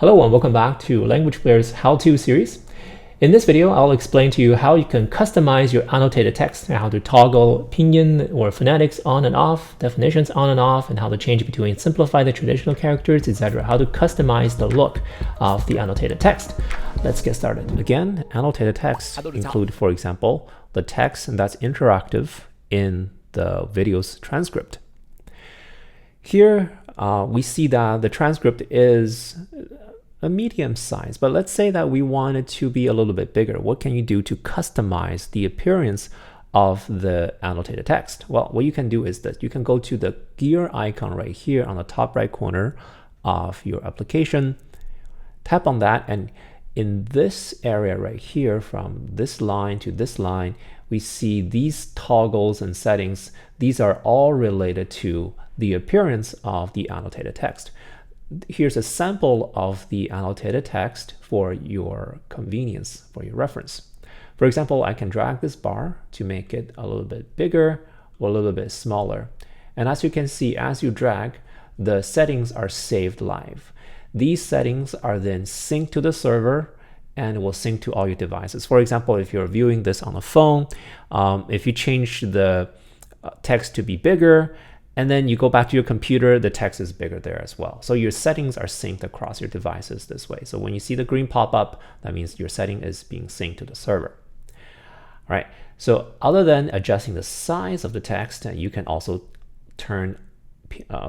Hello and welcome back to Language Player's How-To series. In this video, I'll explain to you how you can customize your annotated text and how to toggle pinyin or phonetics on and off, definitions on and off, and how to change between simplified and traditional characters, etc. How to customize the look of the annotated text. Let's get started. Again, annotated text include, for example, the text that's interactive in the video's transcript. Here, we see that the transcript is a medium size, but let's say that we want it to be a little bit bigger. What can you do to customize the appearance of the annotated text? Well, what you can do is that you can go to the gear icon right here on the top right corner of your application, tap on that, and in this area right here, from this line to this line, we see these toggles and settings. These are all related to the appearance of the annotated text. Here's a sample of the annotated text for your convenience, for your reference. For example, I can drag this bar to make it a little bit bigger or a little bit smaller. And as you can see, as you drag, the settings are saved live. These settings are then synced to the server and will sync to all your devices. For example, if you're viewing this on a phone, if you change the text to be bigger, and then you go back to your computer, the text is bigger there as well. So your settings are synced across your devices this way. So when you see the green pop up, that means your setting is being synced to the server. All right. So other than adjusting the size of the text, you can also turn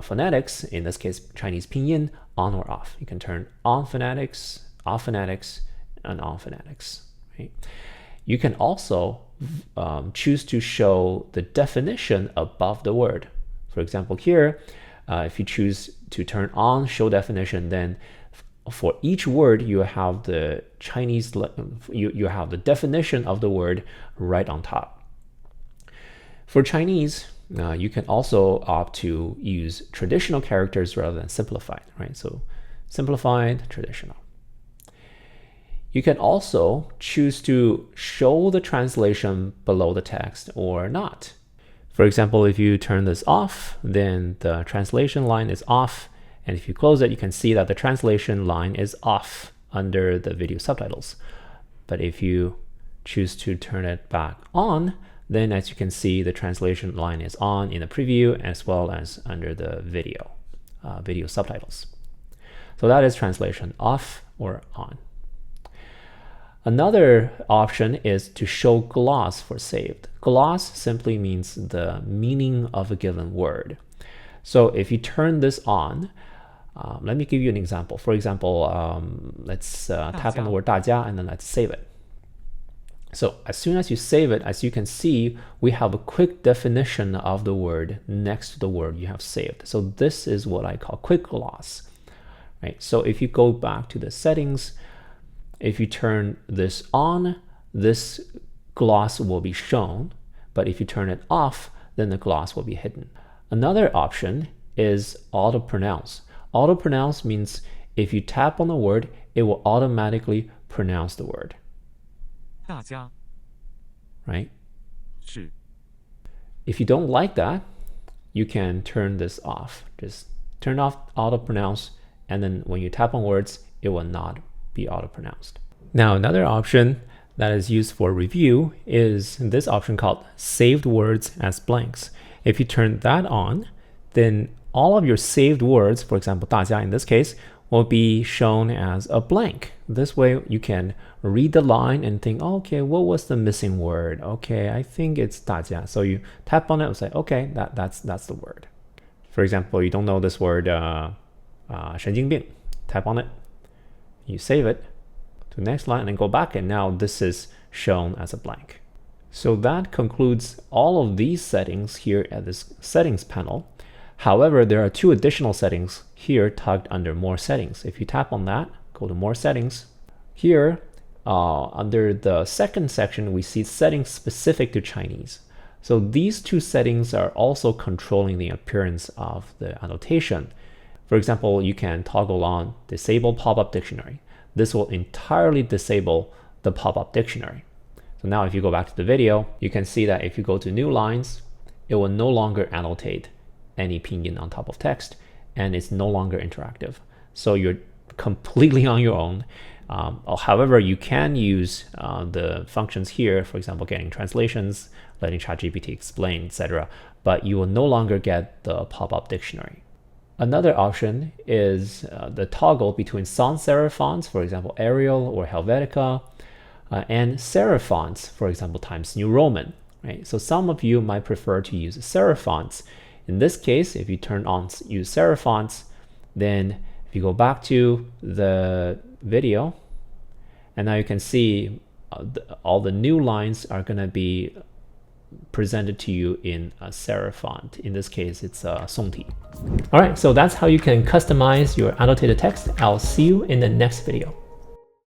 phonetics, in this case Chinese pinyin, on or off. You can turn on phonetics, off phonetics, and on phonetics. Right? You can also choose to show the definition above the word. For example, here, if you choose to turn on show definition, then for each word you have the Chinese, you have the definition of the word right on top. For Chinese, you can also opt to use traditional characters rather than simplified, right? So simplified, traditional. You can also choose to show the translation below the text or not. For example, if you turn this off, then the translation line is off. And if you close it, you can see that the translation line is off under the video subtitles. But if you choose to turn it back on, then as you can see, the translation line is on in the preview as well as under the video subtitles. So that is translation off or on. Another option is to show gloss for saved. Gloss simply means the meaning of a given word. So if you turn this on, let me give you an example. For example, let's tap on the word 大家 and then let's save it. So as soon as you save it, as you can see, we have a quick definition of the word next to the word you have saved. So this is what I call quick gloss. Right? So if you go back to the settings, if you turn this on, this gloss will be shown, but if you turn it off, then the gloss will be hidden. Another option is auto pronounce. Auto pronounce means if you tap on the word, it will automatically pronounce the word. 大家 Right? 是 If you don't like that, you can turn this off. Just turn off auto pronounce, and then when you tap on words, it will not be auto-pronounced. Now, another option that is used for review is this option called saved words as blanks. If you turn that on, then all of your saved words, for example, 大家 in this case, will be shown as a blank. This way you can read the line and think, oh, okay, what was the missing word? Okay, I think it's 大家. So you tap on it and say, okay, that's the word. For example, you don't know this word 神经病. Tap on it. You save it to the next line and then go back, and now this is shown as a blank. So that concludes all of these settings here at this settings panel. However, there are two additional settings here tucked under more settings. If you tap on that, go to more settings. Here, under the second section, we see settings specific to Chinese. So these two settings are also controlling the appearance of the annotation. For example, you can toggle on disable pop-up dictionary. This will entirely disable the pop-up dictionary. So now if you go back to the video, you can see that if you go to new lines, it will no longer annotate any pinyin on top of text, and it's no longer interactive. So your completely on your own. However, you can use the functions here, for example, getting translations, letting ChatGPT explain, etc. But you will no longer get the pop-up dictionary. Another option is the toggle between sans serif fonts, for example, Arial or Helvetica, and serif fonts, for example, Times New Roman. Right? So some of you might prefer to use serif fonts. In this case, if you turn on use serif fonts, then if you go back to the video, and now you can see all the new lines are going to be presented to you in a serif font. In this case, it's Songti. All right, so that's how you can customize your annotated text. I'll see you in the next video.